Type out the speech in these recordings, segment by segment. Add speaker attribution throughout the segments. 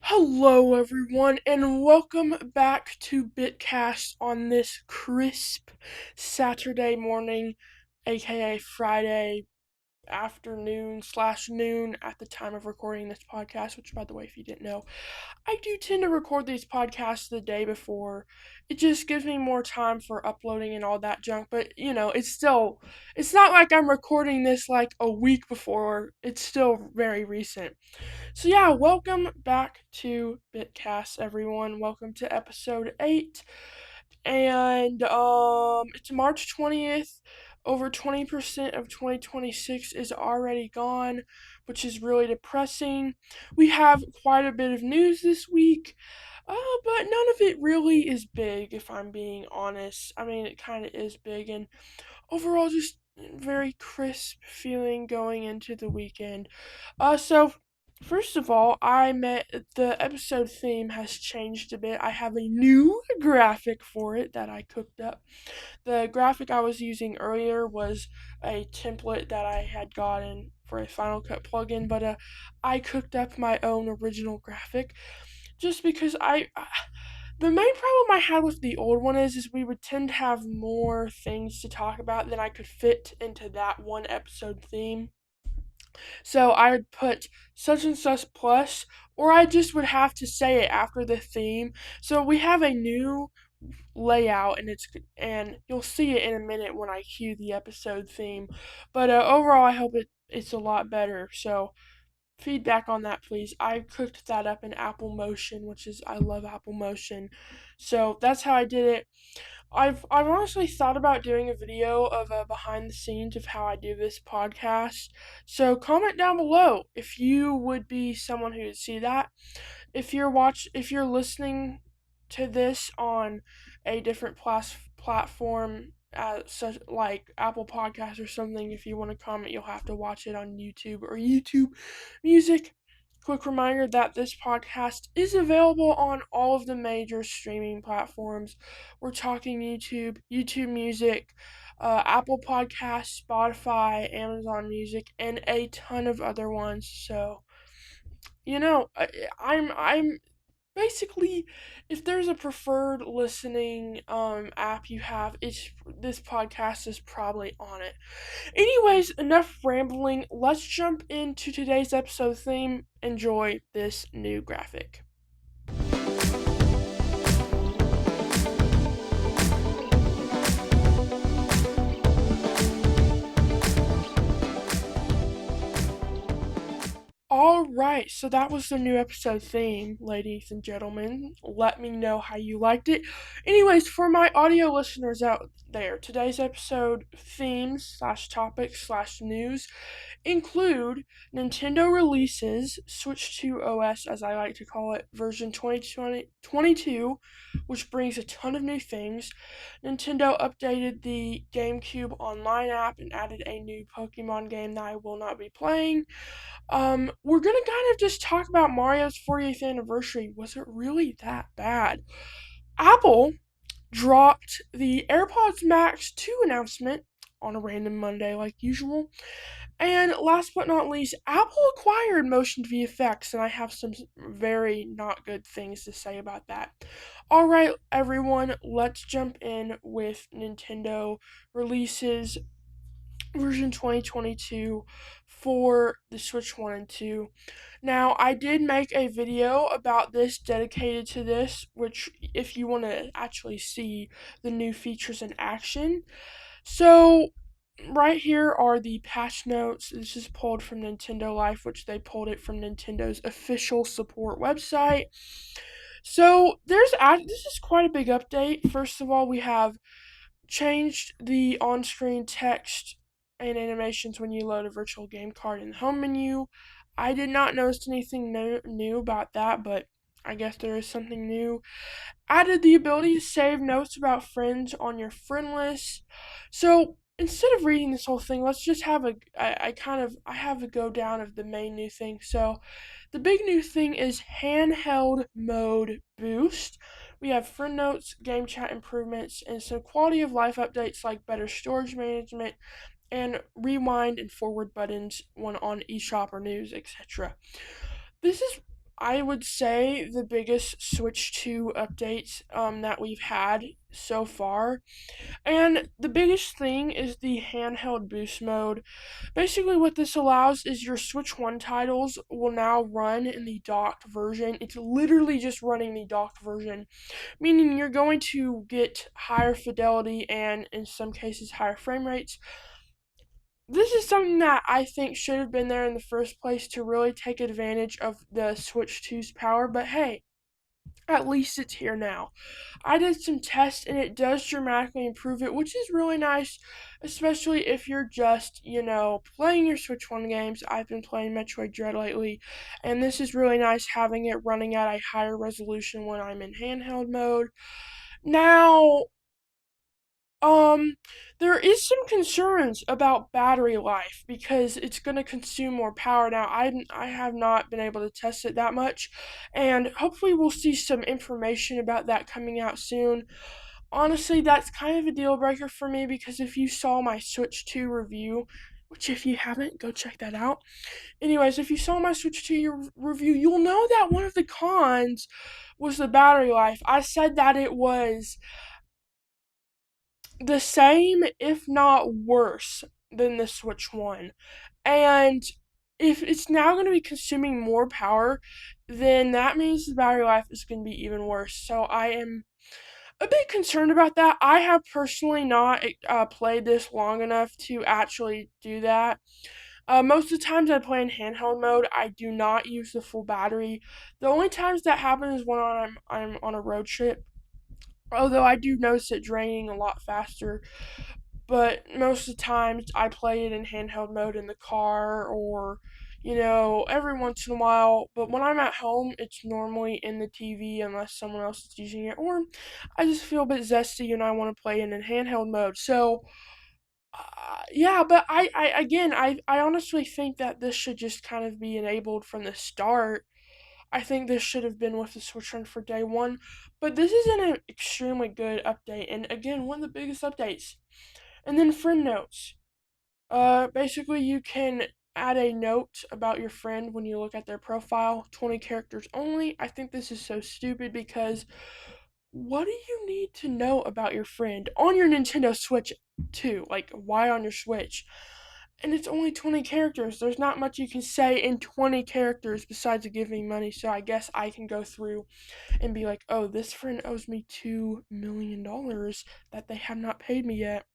Speaker 1: Hello, everyone, and welcome back to BitCast on this crisp Saturday morning, aka Friday afternoon/noon at the time of recording this podcast, which, by the way, if you didn't know, I do tend to record these podcasts the day before. It just gives me more time for uploading and all that junk, but it's not like I'm recording this like a week before. It's still very recent. So yeah, welcome back to BitCast, everyone. Welcome to episode 8. And it's March 20th. Over 20% of 2026 is already gone, which is really depressing. We have quite a bit of news this week. But none of it really is big, if I'm being honest. I mean, it kind of is big, and overall, just very crisp feeling going into the weekend. So first of all, the episode theme has changed a bit. I have a new graphic for it that I cooked up. The graphic I was using earlier was a template that I had gotten for a Final Cut plugin, but I cooked up my own original graphic just because the main problem I had with the old one is we would tend to have more things to talk about than I could fit into that one episode theme. So I would put such and such plus, or I just would have to say it after the theme. So we have a new layout, and you'll see it in a minute when I cue the episode theme. But overall, I hope it's a lot better. So feedback on that, please. I cooked that up in Apple Motion, I love Apple Motion. So that's how I did it. I've honestly thought about doing a video of behind the scenes of how I do this podcast. So comment down below if you would be someone who would see that. If you're listening to this on a different platform, such like Apple Podcasts or something, if you want to comment, you'll have to watch it on YouTube or YouTube Music. Quick reminder that this podcast is available on all of the major streaming platforms. We're talking YouTube Music, Apple Podcasts, Spotify, Amazon Music, and a ton of other ones. So, I'm basically, if there's a preferred listening app you have, it's this podcast is probably on it. Anyways, enough rambling. Let's jump into today's episode theme. Enjoy this new graphic. Alright, so that was the new episode theme, ladies and gentlemen. Let me know how you liked it. Anyways, for my audio listeners out there, today's episode themes slash topics slash news include Nintendo releases, Switch 2 OS as I like to call it, version 2022, which brings a ton of new things. Nintendo updated the GameCube online app and added a new Pokemon game that I will not be playing. We're gonna kind of just talk about Mario's 40th anniversary. Was it really that bad? Apple dropped the AirPods Max 2 announcement on a random Monday, like usual. And last but not least, Apple acquired MotionVFX, and I have some very not good things to say about that. Alright, everyone, let's jump in with Nintendo releases version 2022 for the Switch 1 and 2. Now, I did make a video about this dedicated to this, which if you want to actually see the new features in action. So, right here are the patch notes. This is pulled from Nintendo Life, which they pulled it from Nintendo's official support website. So, this is quite a big update. First of all, we have changed the on-screen text and animations when you load a virtual game card in the home menu. I did not notice anything new about that, but I guess there is something new. Added the ability to save notes about friends on your friend list. So, instead of reading this whole thing, let's just have I have a go down of the main new thing. So, the big new thing is handheld mode boost. We have friend notes, game chat improvements, and some quality of life updates like better storage management and rewind and forward buttons when on eShop or news, etc. This is, I would say, the biggest Switch 2 updates that we've had so far. And the biggest thing is the handheld boost mode. Basically, what this allows is your Switch 1 titles will now run in the docked version. It's literally just running the docked version, meaning you're going to get higher fidelity and, in some cases, higher frame rates. This is something that I think should have been there in the first place to really take advantage of the Switch 2's power, but hey, at least it's here now. I did some tests and it does dramatically improve it, which is really nice, especially if you're just, playing your Switch 1 games. I've been playing Metroid Dread lately, and this is really nice having it running at a higher resolution when I'm in handheld mode. Now, um, there is some concerns about battery life because it's going to consume more power. Now, I have not been able to test it that much, and hopefully we'll see some information about that coming out soon. Honestly, that's kind of a deal breaker for me because if you saw my Switch 2 review, which if you haven't, go check that out. Anyways, if you saw my Switch 2 review, you'll know that one of the cons was the battery life. I said that it was the same, if not worse, than the Switch 1. And if it's now going to be consuming more power, then that means the battery life is going to be even worse. So I am a bit concerned about that. I have personally not played this long enough to actually do that. Most of the times I play in handheld mode, I do not use the full battery. The only times that happens is when I'm on a road trip. Although I do notice it draining a lot faster, but most of the times I play it in handheld mode in the car or, every once in a while. But when I'm at home, it's normally in the TV unless someone else is using it, or I just feel a bit zesty and I want to play it in handheld mode. So, yeah, but I honestly think that this should just kind of be enabled from the start. I think this should have been with the Switch Run for day one, but this is an extremely good update, and again, one of the biggest updates. And then friend notes. Basically, you can add a note about your friend when you look at their profile, 20 characters only. I think this is so stupid because what do you need to know about your friend on your Nintendo Switch 2? Like, why on your Switch? And it's only 20 characters. There's not much you can say in 20 characters besides giving money, so I guess I can go through and be like, oh, this friend owes me $2 million that they have not paid me yet.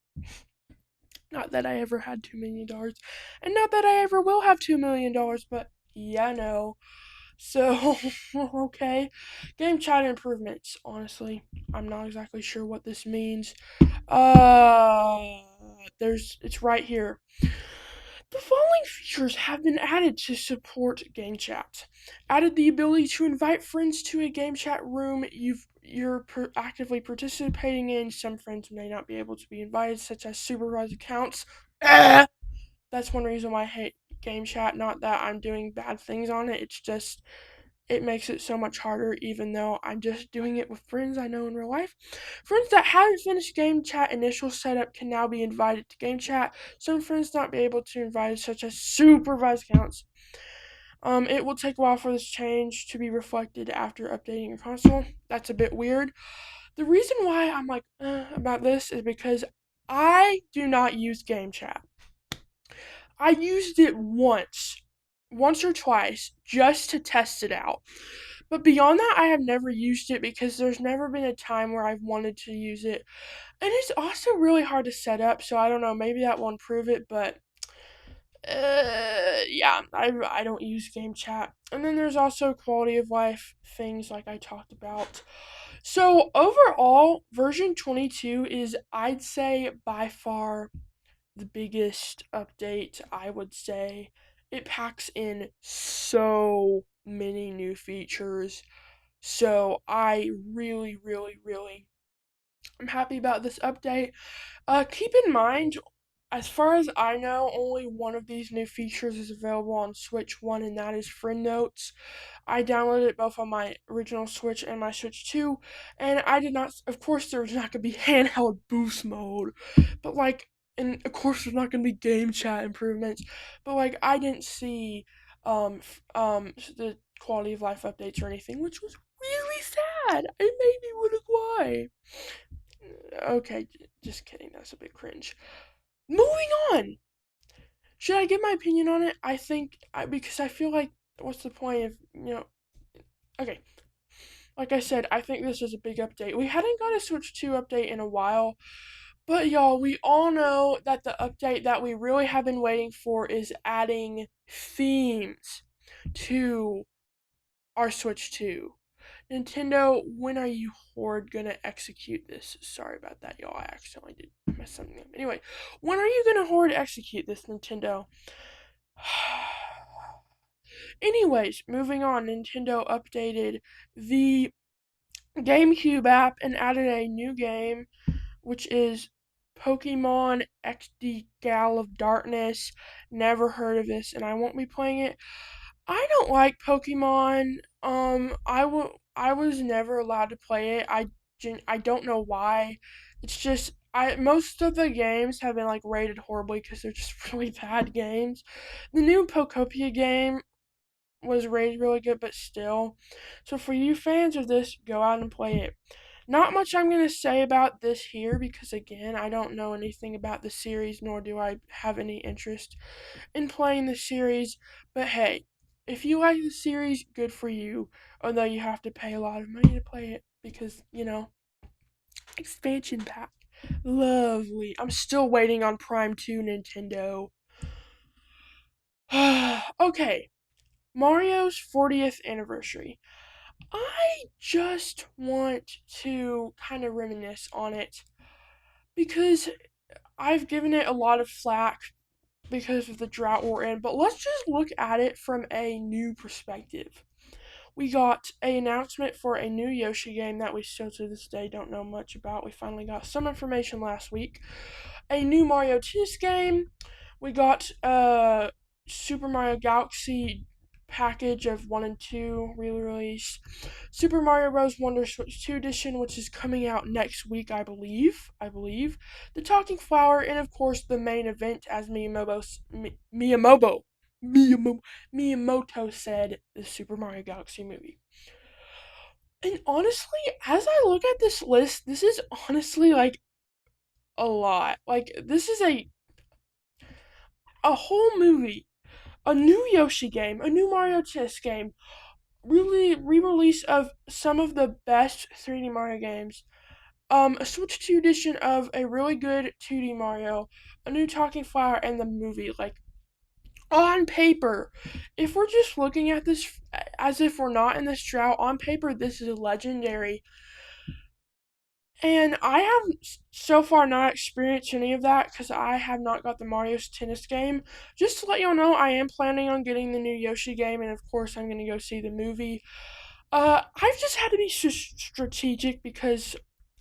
Speaker 1: Not that I ever had $2 million, and not that I ever will have $2 million, but yeah, no. So, okay. Game chat improvements. Honestly, I'm not exactly sure what this means. It's right here. The following features have been added to support game chat. Added the ability to invite friends to a game chat room you're actively participating in. Some friends may not be able to be invited, such as supervised accounts. That's one reason why I hate game chat. Not that I'm doing bad things on it. It's just it makes it so much harder, even though I'm just doing it with friends I know in real life. Friends that haven't finished game chat initial setup can now be invited to game chat. Some friends not be able to invite, such as supervised accounts. It will take a while for this change to be reflected after updating your console. That's a bit weird. The reason why I'm like about this is because I do not use game chat. I used it once or twice, just to test it out. But beyond that, I have never used it because there's never been a time where I've wanted to use it. And it's also really hard to set up, so I don't know, maybe that will improve it, but yeah, I don't use game chat. And then there's also quality of life things like I talked about. So overall, version 22 is, I'd say, by far the biggest update, I would say. It packs in so many new features. So I really, really, really am happy about this update. Keep in mind, as far as I know, only one of these new features is available on Switch 1, and that is Friend Notes. I downloaded it both on my original Switch and my Switch 2, and I did not, of course, there's not going to be handheld boost mode, but like, and of course, there's not going to be game chat improvements, but like, I didn't see the quality of life updates or anything, which was really sad. It made me want to cry. Okay, just kidding. That's a bit cringe. Moving on. Should I give my opinion on it? I think because I feel like what's the point of Okay, like I said, I think this is a big update. We hadn't got a Switch 2 update in a while, but y'all, we all know that the update that we really have been waiting for is adding themes to our Switch 2. Nintendo, when are you Horde gonna execute this? Sorry about that, y'all. I accidentally did mess something up. Anyway, when are you gonna Horde execute this, Nintendo? Anyways, moving on, Nintendo updated the GameCube app and added a new game, which is Pokemon XD Gal of Darkness. Never heard of this, and I won't be playing it. I don't like Pokemon. I was never allowed to play it. I don't know why. It's just most of the games have been like rated horribly because they're just really bad games. The new Pokopia game was rated really good, but still. So for you fans of this, go out and play it. Not much I'm going to say about this here because, again, I don't know anything about the series, nor do I have any interest in playing the series. But hey, if you like the series, good for you. Although you have to pay a lot of money to play it because, expansion pack. Lovely. I'm still waiting on Prime 2, Nintendo. Okay, Mario's 40th anniversary. I just want to kind of reminisce on it because I've given it a lot of flack because of the drought we're in, but let's just look at it from a new perspective. We got an announcement for a new Yoshi game that we still to this day don't know much about. We finally got some information last week. A new Mario Tennis game. We got Super Mario Galaxy package of 1 and 2 re-release. Super Mario Bros. Wonder Switch 2 edition, which is coming out next week, I believe. The Talking Flower, and of course the main event, as Miyamoto said, the Super Mario Galaxy movie. And honestly, as I look at this list, this is honestly like a lot. Like this is a whole movie, a new Yoshi game, a new Mario Tennis game, really re-release of some of the best 3D Mario games, a Switch 2 edition of a really good 2D Mario, a new Talking Flower, and the movie. Like, on paper, if we're just looking at this as if we're not in this drought, on paper, this is legendary. And I have so far not experienced any of that because I have not got the Mario's Tennis game. Just to let y'all know, I am planning on getting the new Yoshi game, and of course, I'm going to go see the movie. I've just had to be strategic because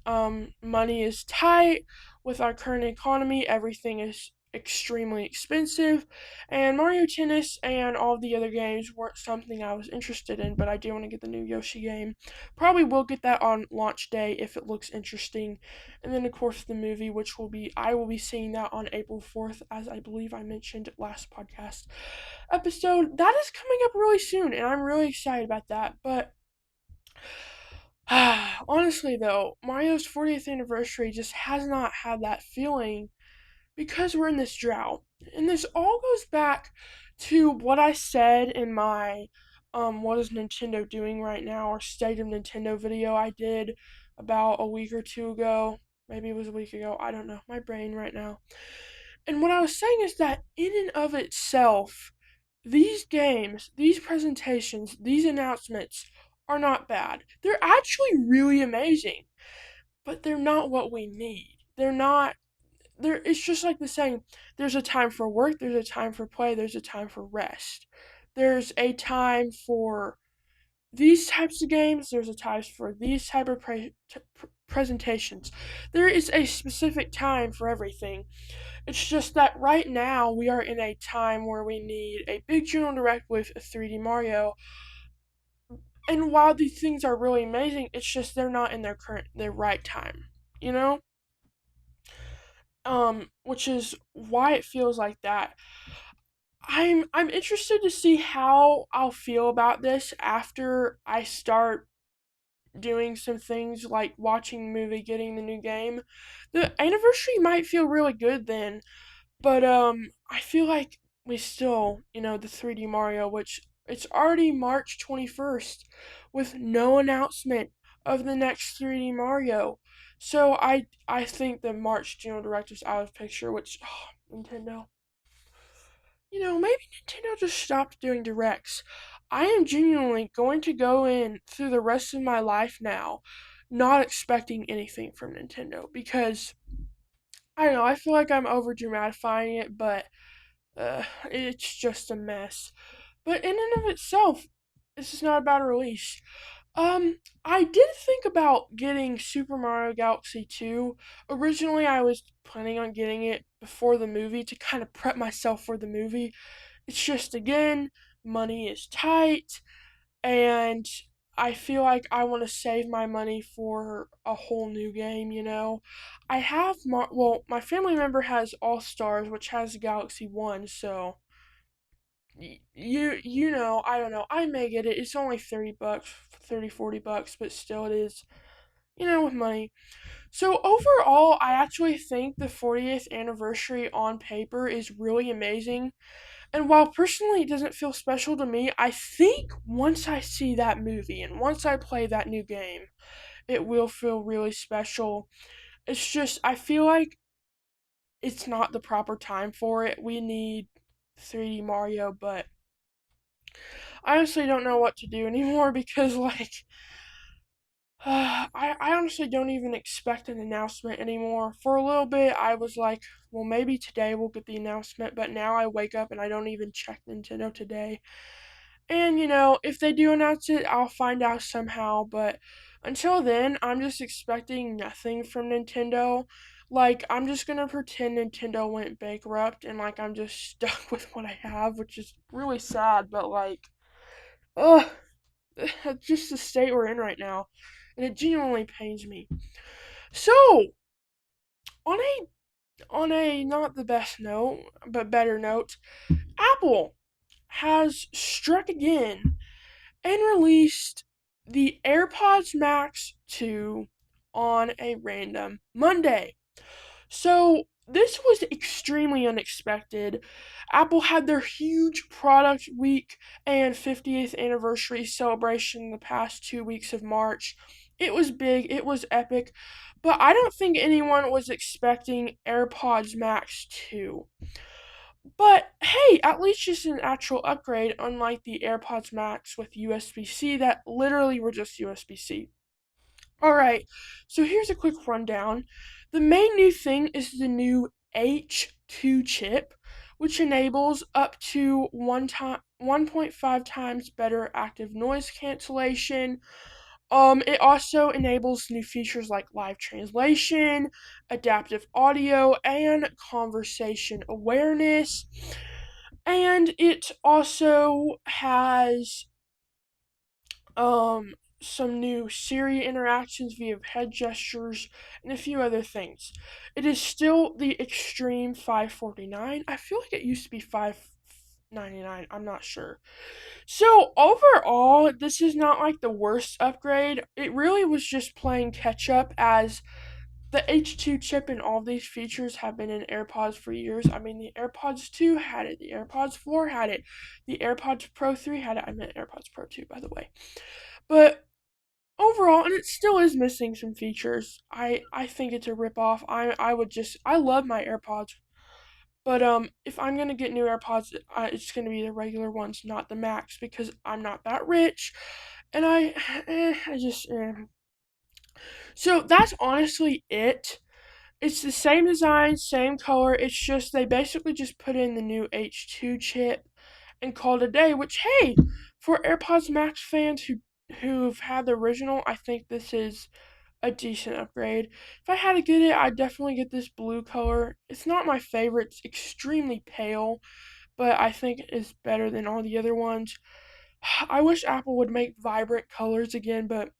Speaker 1: money is tight with our current economy. Everything is extremely expensive, and Mario Tennis and all the other games weren't something I was interested in. But I do want to get the new Yoshi game. Probably will get that on launch day if it looks interesting, and then of course the movie, which I will be seeing that on April 4th, as I believe I mentioned last podcast episode. That is coming up really soon, and I'm really excited about that. But honestly, though, Mario's 40th anniversary just has not had that feeling because we're in this drought. And this all goes back to what I said in my what is Nintendo doing right now, or State of Nintendo video I did about a week or two ago. Maybe it was a week ago. I don't know. My brain right now. And what I was saying is that in and of itself, these games, these presentations, these announcements are not bad. They're actually really amazing, but they're not what we need. They're not it's just like the saying, there's a time for work, there's a time for play, there's a time for rest. There's a time for these types of games, there's a time for these type of presentations. There is a specific time for everything. It's just that right now we are in a time where we need a big general direct with a 3D Mario. And while these things are really amazing, it's just they're not in their right time. You know? Which is why it feels like that. I'm interested to see how I'll feel about this after I start doing some things like watching the movie, getting the new game. The anniversary might feel really good then, but I feel like we still, the 3D Mario, which it's already March 21st with no announcement of the next 3D Mario. So I think the March General Direct is out of picture, which Nintendo. Maybe Nintendo just stopped doing directs. I am genuinely going to go in through the rest of my life now not expecting anything from Nintendo because I don't know, I feel like I'm over dramatizing it, but it's just a mess. But in and of itself, this is not about a release. I did think about getting Super Mario Galaxy 2. Originally, I was planning on getting it before the movie to kind of prep myself for the movie. It's just, again, money is tight, and I feel like I want to save my money for a whole new game. I have, my family member has All Stars, which has Galaxy 1, so I don't know. I may get it. It's only $30, 30, $40, but still it is, with money. So overall, I actually think the 40th anniversary on paper is really amazing. And while personally it doesn't feel special to me, I think once I see that movie and once I play that new game, it will feel really special. It's just, I feel like it's not the proper time for it. We need 3D Mario, but I honestly don't know what to do anymore because, like, I honestly don't even expect an announcement anymore. For a little bit, I was like, well, maybe today we'll get the announcement, but now I wake up and I don't even check Nintendo today. And, if they do announce it, I'll find out somehow, but until then, I'm just expecting nothing from Nintendo. Like, I'm just gonna pretend Nintendo went bankrupt and, like, I'm just stuck with what I have, which is really sad, but, like, ugh, just the state we're in right now. And it genuinely pains me. So, on a not the best note, but better note, Apple has struck again and released the AirPods Max 2 on a random Monday. So, this was extremely unexpected. Apple had their huge product week and 50th anniversary celebration the past 2 weeks of March. It was big, it was epic, but I don't think anyone was expecting AirPods Max 2. But hey, at least it's an actual upgrade, unlike the AirPods Max with USB C that literally were just USB C. Alright, so here's a quick rundown. The main new thing is the new H2 chip, which enables up to 1.5 times better active noise cancellation. It also enables new features like live translation, adaptive audio, and conversation awareness. And it also has um some new Siri interactions via head gestures and a few other things. It is still the Extreme 549. I feel like it used to be 599. I'm not sure. So overall, this is not like the worst upgrade. It really was just playing catch up as the H2 chip and all these features have been in AirPods for years. I mean, the AirPods 2 had it, the AirPods 4 had it, the AirPods Pro 3 had it. I meant AirPods Pro 2, by the way. But overall, and it still is missing some features. I think it's a ripoff. I love my AirPods, but if I'm gonna get new AirPods, it's gonna be the regular ones, not the Max, because I'm not that rich, and I just. So that's honestly it. It's the same design, same color. It's just they basically just put in the new H2 chip and called it a day. Which, hey, for AirPods Max fans who've had the original, I think this is a decent upgrade. If I had to get it, I'd definitely get this blue color. It's not my favorite, it's extremely pale, but I think it's better than all the other ones. I wish Apple would make vibrant colors again, but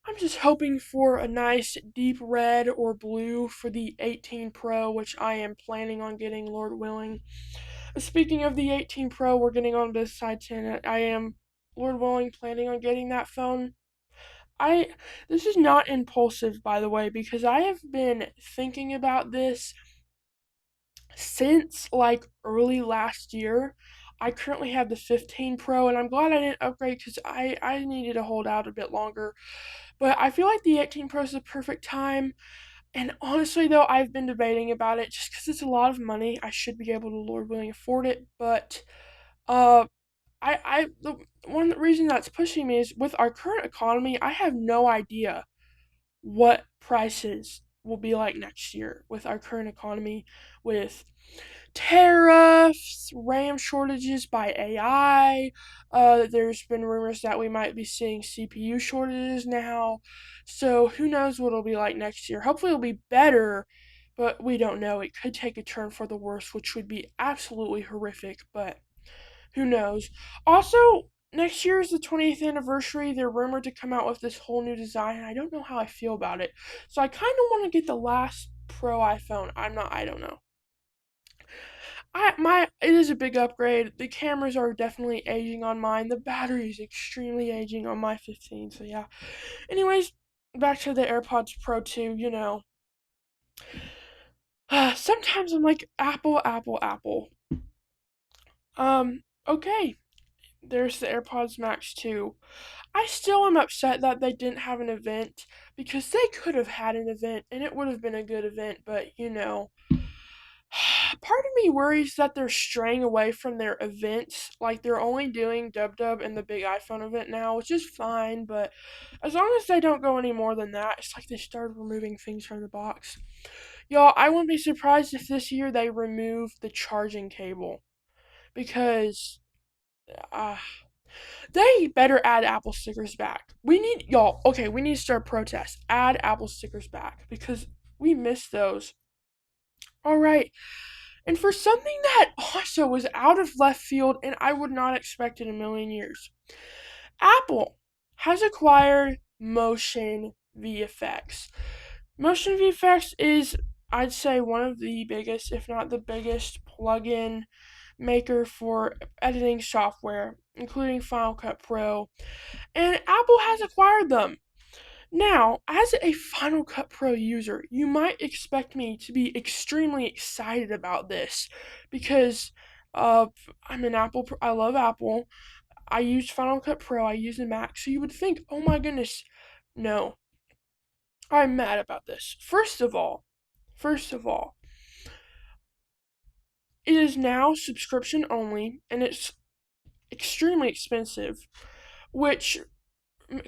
Speaker 1: I'm just hoping for a nice deep red or blue for the 18 Pro, which I am planning on getting, Lord willing. Speaking of the 18 Pro, we're getting on this side 10. I am, Lord willing, planning on getting that phone. I This is not impulsive, by the way, because I have been thinking about this since like early last year. I currently have the 15 Pro, and I'm glad I didn't upgrade because I needed to hold out a bit longer. But I feel like the 18 Pro is the perfect time. And honestly, though, I've been debating about it just because it's a lot of money. I should be able to, Lord willing, afford it. But uh, the one reason that's pushing me is with our current economy, I have no idea what prices will be like next year with our current economy, with tariffs, RAM shortages by AI. There's been rumors that we might be seeing CPU shortages now. So who knows what it'll be like next year. Hopefully it'll be better, but we don't know. It could take a turn for the worse, which would be absolutely horrific, but who knows. Also, next year is the 20th anniversary. They're rumored to come out with this whole new design, and I don't know how I feel about it. So I kind of want to get the last Pro iPhone. I don't know. It is a big upgrade. The cameras are definitely aging on mine. The battery is extremely aging on my 15. So yeah. Anyways, back to the AirPods Pro 2. Sometimes I'm like Apple, Apple, Apple. Okay. There's the AirPods Max 2. I still am upset that they didn't have an event because they could have had an event and it would have been a good event, but part of me worries that they're straying away from their events. Like they're only doing Dub Dub and the big iPhone event now, which is fine, but as long as they don't go any more than that, it's like they started removing things from the box. Y'all, I wouldn't be surprised if this year they remove the charging cable because uh, they better add Apple stickers back. We need to start protests. Add Apple stickers back because we miss those. Alright, and for something that also was out of left field and I would not expect in a million years, Apple has acquired Motion VFX. Motion VFX is, I'd say, one of the biggest, if not the biggest, plugin maker for editing software, including Final Cut Pro, and Apple has acquired them. Now, as a Final Cut Pro user, you might expect me to be extremely excited about this because uh, I'm an Apple. I love Apple. I use Final Cut Pro. I use the Mac. So you would think, oh my goodness, no, I'm mad about this. First of all, it is now subscription only, and it's extremely expensive, which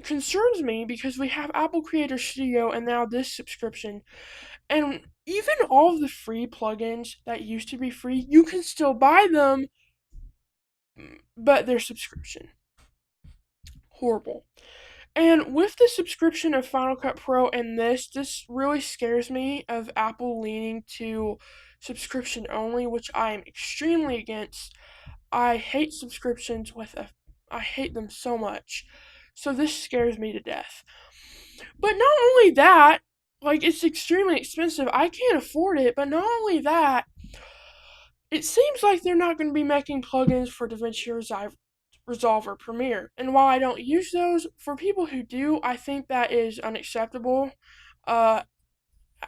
Speaker 1: concerns me because we have Apple Creator Studio and now this subscription. And even all of the free plugins that used to be free, you can still buy them, but they're subscription. Horrible. And with the subscription of Final Cut Pro and this really scares me of Apple leaning to subscription only, which I am extremely against. I hate subscriptions I hate them so much. So this scares me to death. But not only that, like it's extremely expensive. I can't afford it, but not only that, it seems like they're not going to be making plugins for DaVinci Resolve or Premiere. And while I don't use those, for people who do, I think that is unacceptable. Uh,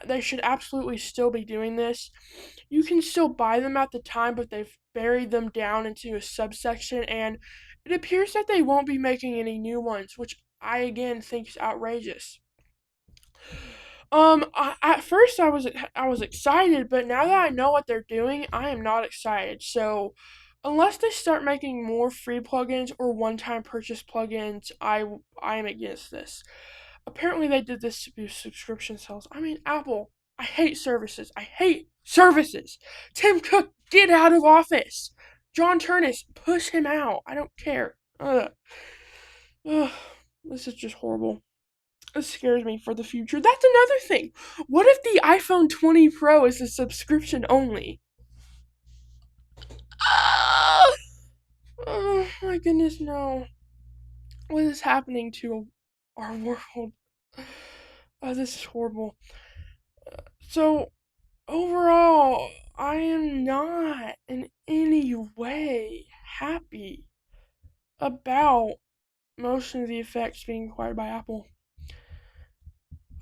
Speaker 1: they should absolutely still be doing this. You can still buy them at the time, but they've buried them down into a subsection, and it appears that they won't be making any new ones, which I again think is outrageous. At first I was excited, but now that I know what they're doing, I am not excited. So, unless they start making more free plugins or one-time purchase plugins, I am against this. Apparently, they did this to boost subscription sales. I mean, Apple. I hate services. I hate services. Tim Cook, get out of office. John Turnus, push him out. I don't care. Ugh. Ugh, this is just horrible. It scares me for the future. That's another thing. What if the iPhone 20 Pro is a subscription only? Ah! Oh my goodness, no. What is happening to our world? Oh, this is horrible. So, overall, I am not in any way happy about MotionVFX being acquired by Apple.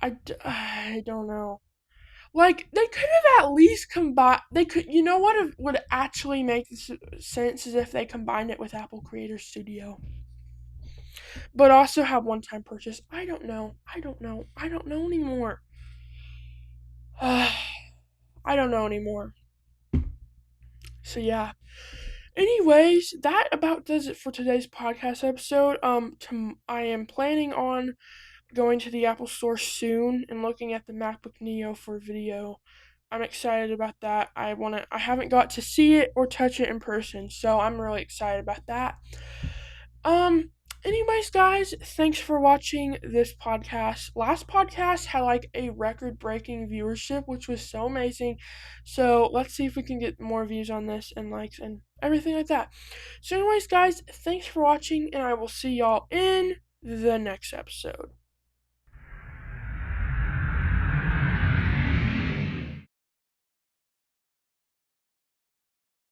Speaker 1: I don't know. Like, they could have at least combined. They could, you know what would actually make sense is if they combined it with Apple Creator Studio, but also have one-time purchase. I don't know. I don't know. I don't know anymore. I don't know anymore. So yeah. Anyways, that about does it for today's podcast episode. I am planning on going to the Apple Store soon and looking at the MacBook Neo for video. I'm excited about that. I haven't got to see it or touch it in person, so I'm really excited about that. Um anyways, guys, thanks for watching this podcast. Last podcast had like a record-breaking viewership, which was so amazing. So, let's see if we can get more views on this and likes and everything like that. So anyways, guys, thanks for watching and I will see y'all in the next episode.